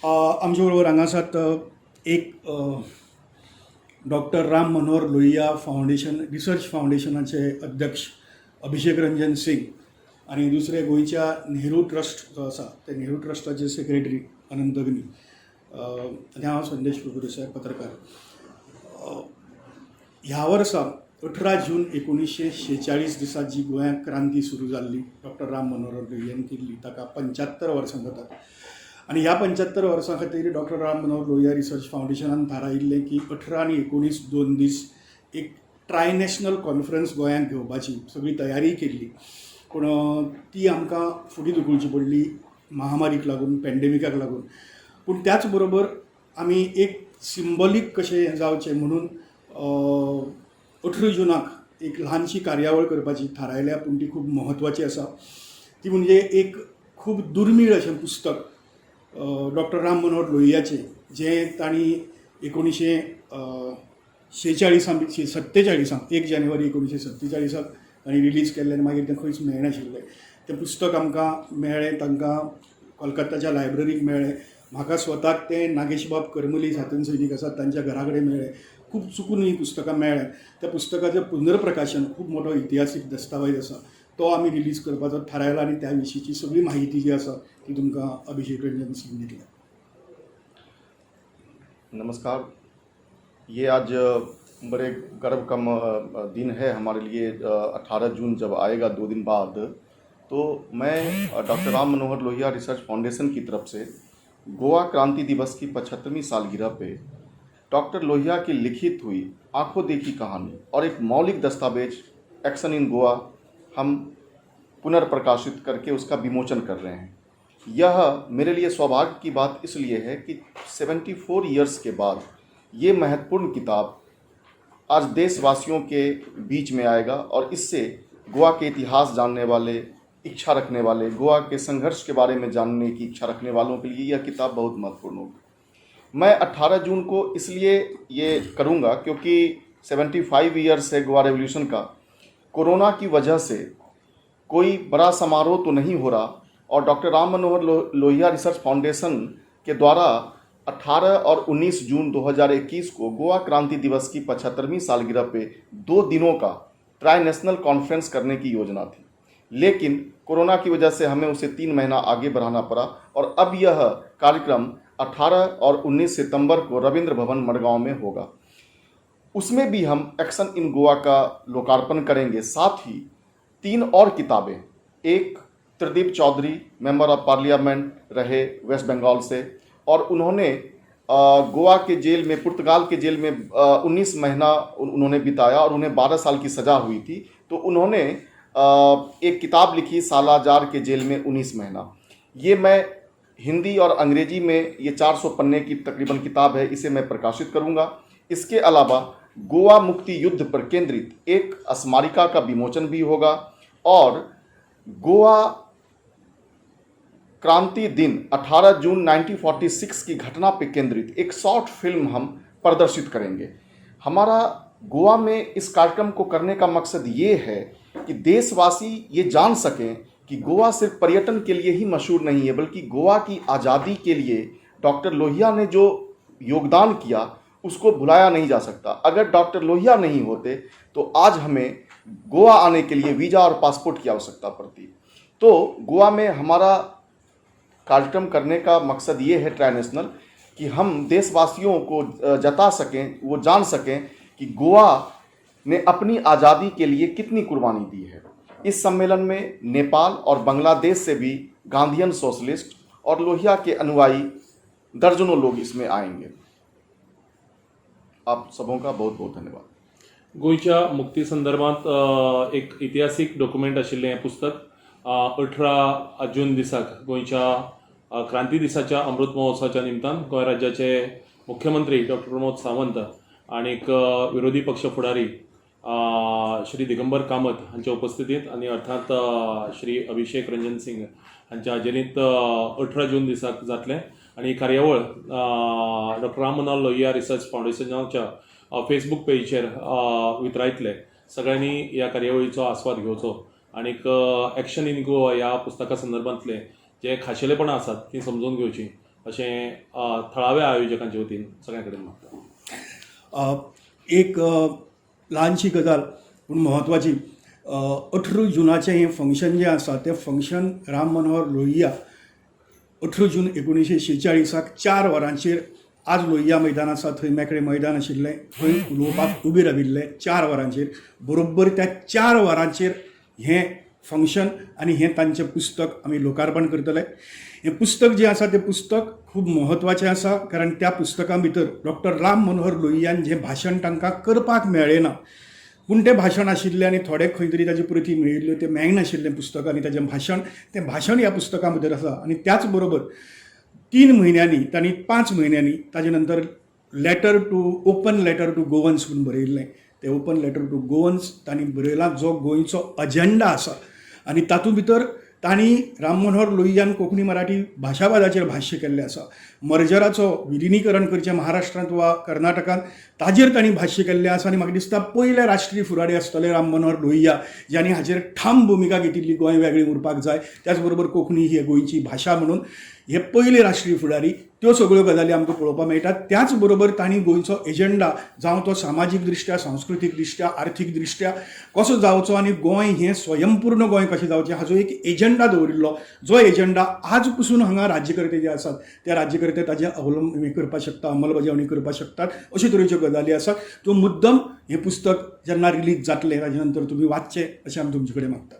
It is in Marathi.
आमच्या बरोबर हांगा आसात एक doctor Ram Manohar Lohia foundation research फावंडेशनाचे अध्यक्ष अभिषेक रंजन सिंग आणि दुसरे गोंयच्या नेहरू ट्रस्ट जो आसा ते नेहरू ट्रस्टाचे सेक्रेटरी अनंत अग्नी आनी हांव संदेश प्रभुदेसाय पत्रकार. ह्या वर्सा 18 जून 1946 दिसा जी गोंयांत क्रांती सुरू जाल्ली डॉक्टर राम मनोहर लोहियान केल्ली ताका 75 वर्सां जातात. आणि ह्या 75 वर्सां खातीर डॉक्टर राम मनोहर लोहिया रिसर्च फावंडेशनान थारायिल्लें की 18 आनी 19 दोन दीस एक ट्रायनॅशनल कॉन्फरन्स गोंयांत घेवपाची सगळी तयारी केल्ली. पूण ती आमकां फुडें धुकलची पडली महामारीक लागून, पॅन्डेमिकाक लागून. पूण त्याच बरोबर आमी एक सिंबॉलीक कशें जावचें म्हणून 18 जुनाक एक ल्हानशी कार्यावळ करपाची थारायल्या. पूण ती खूब म्हत्वाची आसा. ती म्हणजे एक खूब दुर्मीळ अशें पुस्तक डॉक्टर राम मनोहर लोहियाचें, जें तांणी 1947 1 जानेवारी 1947 तांणी रिलीज केल्लें आनी मागीर तें खंयच मेळनाशिल्लें. तें पुस्तक आमकां मेळ्ळें, तांकां कोलकाताच्या लायब्ररीक मेळ्ळें. म्हाका स्वताक तें नागेशबाब करमली स्वातंत्र्य सैनीक आसात तांच्या घरा कडेन मेळ्ळें. खूब चुकून ही पुस्तकां मेळ्ळें. त्या पुस्तकाचें पुनर्प्रकाशन खूब मोठो इतिहासीक दस्तावेज आसा, तो आमी रिलीज करपाचो थारायला आनी त्या विशींची सगळी माहिती जी आसा ती तुमकां अभिषेक रंजन सिंग दितले. नमस्कार. ये आज बड़े गर्व का दिन है हमारे लिए. 18 जून जब आएगा 2 दिन बाद, तो मैं doctor Ram Manohar Lohia research foundation की तरफ से गोवा क्रांति दिवस की 75वीं सालगिरह पे डॉक्टर लोहिया की लिखित हुई आंखों देखी कहानी और एक मौलिक दस्तावेज एक्शन इन गोवा हम पुनर्प्रकाशित करके उसका विमोचन कर रहे हैं. यह मेरे लिए सौभाग्य की बात इसलिए है कि 74 ईयर्स के बाद ये महत्वपूर्ण किताब आज देशवासियों के बीच में आएगा और इससे गोवा के इतिहास जानने वाले, इच्छा रखने वाले, गोवा के संघर्ष के बारे में जानने की इच्छा रखने वालों के लिए यह किताब बहुत महत्वपूर्ण होगी. मैं 18 जून को इसलिए ये करूँगा क्योंकि 75 ईयर्स है गोवा रेवोल्यूशन का. कोरोना की वजह से कोई बड़ा समारोह तो नहीं हो रहा और doctor Ram Manohar Lohia research foundation के द्वारा 18 और 19 जून 2021 को गोवा क्रांति दिवस की 75वीं सालगिरह पे 2 दिनों का ट्राई नेशनल कॉन्फ्रेंस करने की योजना थी. लेकिन कोरोना की वजह से हमें उसे 3 महीना आगे बढ़ाना पड़ा और अब यह कार्यक्रम 18 और 19 सितंबर को रविंद्र भवन मडगांव में होगा. उसमें भी हम एक्शन इन गोवा का लोकार्पण करेंगे. साथ ही 3 और किताबें, एक Tridib Chaudhuri member of parliament रहे वेस्ट बंगाल से और उन्होंने गोवा के जेल में, पुर्तगाल के जेल में 19 महीना उन्होंने बिताया और उन्हें 12 साल की सज़ा हुई थी. तो उन्होंने एक किताब लिखी सालाजार के जेल में 19 महीना. ये मैं हिंदी और अंग्रेजी में, ये 400 पन्ने की तकरीबन किताब है, इसे मैं प्रकाशित करूँगा. इसके अलावा गोवा मुक्ति युद्ध पर केंद्रित एक स्मारिका का विमोचन भी होगा और गोवा क्रांति दिन 18 जून 1946 की घटना पर केंद्रित एक शॉर्ट फिल्म हम प्रदर्शित करेंगे. हमारा गोवा में इस कार्यक्रम को करने का मकसद ये है कि देशवासी ये जान सकें कि गोवा सिर्फ पर्यटन के लिए ही मशहूर नहीं है, बल्कि गोवा की आज़ादी के लिए डॉक्टर लोहिया ने जो योगदान किया उसको भुलाया नहीं जा सकता. अगर डॉक्टर लोहिया नहीं होते तो आज हमें गोवा आने के लिए वीज़ा और पासपोर्ट की आवश्यकता पड़ती. तो गोवा में हमारा कार्यक्रम करने का मकसद ये है ट्राई नेशनल, कि हम देशवासियों को जता सकें, वो जान सकें कि गोवा ने अपनी आज़ादी के लिए कितनी कुर्बानी दी है. इस सम्मेलन में नेपाल और बांग्लादेश से भी गांधीयन सोशलिस्ट और लोहिया के अनुयायी दर्जनों लोग इसमें आएंगे. आप सबों का बहुत बहुत धन्यवाद. गोयच्या मुक्ती संदर्भात एक इतिहासीक डॉक्युमेंट आशिल्लें हें पुस्तक 18 जून दिसाक गोंयच्या क्रांती दिसाच्या अमृत महोत्सवाच्या निमतान गोंय राज्याचे मुख्यमंत्री डॉक्टर प्रमोद सावंत आणीक विरोधी पक्ष फुडारी श्री दिगंबर कामत हांच्या उपस्थितीत आनी अर्थात श्री अभिषेक रंजन सिंग हांच्या हाजेरींत 18 जून दिसाक जातलें. आनी ही कार्यावळ डॉक्टर राम मनोहर लोहिया रिसर्च फाउंडेशनाच्या फेसबूक पेजीचेर वितरायतले. सगळ्यांनी ह्या कार्यावळीचो आस्वाद घेवचो आनीक एक्शन इन गोवा ह्या पुस्तका संदर्भांतले जे खाशेलेपणां आसात ती समजून घेवची अशें थळाव्या आयोजकांचे वतीन सगळ्यां कडेन मागता. एक ल्हानशी गजाल पूण म्हत्वाची, 18 जुनाचें हें फंक्शन जें आसा तें फंक्शन राम मनोहर लोहिया 18 जून 1946 4 वरांचेर, आज लोहिया मैदान आसा थंय मेकळें मैदान आशिल्लें, थंय उलोवपाक उबे राविल्ले 4 वरांचेर. बरोबर त्या 4 वरांचेर हें फंक्शन आनी हें तांचें पुस्तक आमी लोकार्पण करतले. हें पुस्तक जें आसा तें पुस्तक खूब म्हत्वाचें आसा, कारण त्या पुस्तका भितर डॉक्टर राम मनोहर लोहियान जें भाशण तांकां करपाक मेळ्ळें ना, पूण तें भाशण आशिल्लें आनी थोडे खंय तरी ताच्यो प्रती मेळिल्ल्यो, तें मेळनाशिल्लें पुस्तक आनी ताचें भाशण, तें भाशण ह्या पुस्तका भितर आसा. आनी त्याच बरोबर 3 म्हयन्यांनी, तांणी 5 म्हयन्यांनी ताजे नंतर ओपन लेटर टू गोवन्स म्हणून बरयल्लें. तें ओपन लेटर टू गोवन्स तांणी बरयलां, जो गोंयचो अजेंडा आसा. आनी तातूंत भितर तांणी राम मनोहर लोहियान कोंकणी मराठी भाशावादाचेर भाश्य केल्लें आसा. मर्जराचो विलिनीकरण करचें महाराष्ट्रांत वा कर्नाटकांत, ताजेर तांणी भाश्य केल्लें आसा. आनी म्हाका दिसता पयले राष्ट्रीय फुडारी आसतले राम मनोहर लोहिया, ज्यांनी हाचेर ठाम भुमिका घेतिल्ली, गोंय वेगळें उरपाक जाय, त्याच बरोबर कोंकणी ही गोंयची भाशा म्हणून हे पयले राष्ट्रीय फुडारी. त्यो सगळ्यो गजाली आमकां पळोवपाक मेळटात. त्याच बरोबर तांणी गोंयचो एजेंडा जावं तो सामाजीक दृश्ट्या, सांस्कृतीक दृश्ट्या, आर्थीक दृश्ट्या कसो जावचो आनी गोंय हें स्वयंपूर्ण गोंय कशें जावचें हाचो एक एजेंडा दवरिल्लो, जो एजेंडा आज पसून हांगा राज्यकर्ते जे आसात ते राज्यकर्ते ताजें हे करपाक शकता, अंमलबजावणी करपाक शकतात. अशे तरेच्यो गजाली आसात. त्यो मुद्दम हें पुस्तक जेन्ना रिलीज जातलें ताजे नंतर तुमी वाचचें अशें आमी तुमचे कडेन मागतात.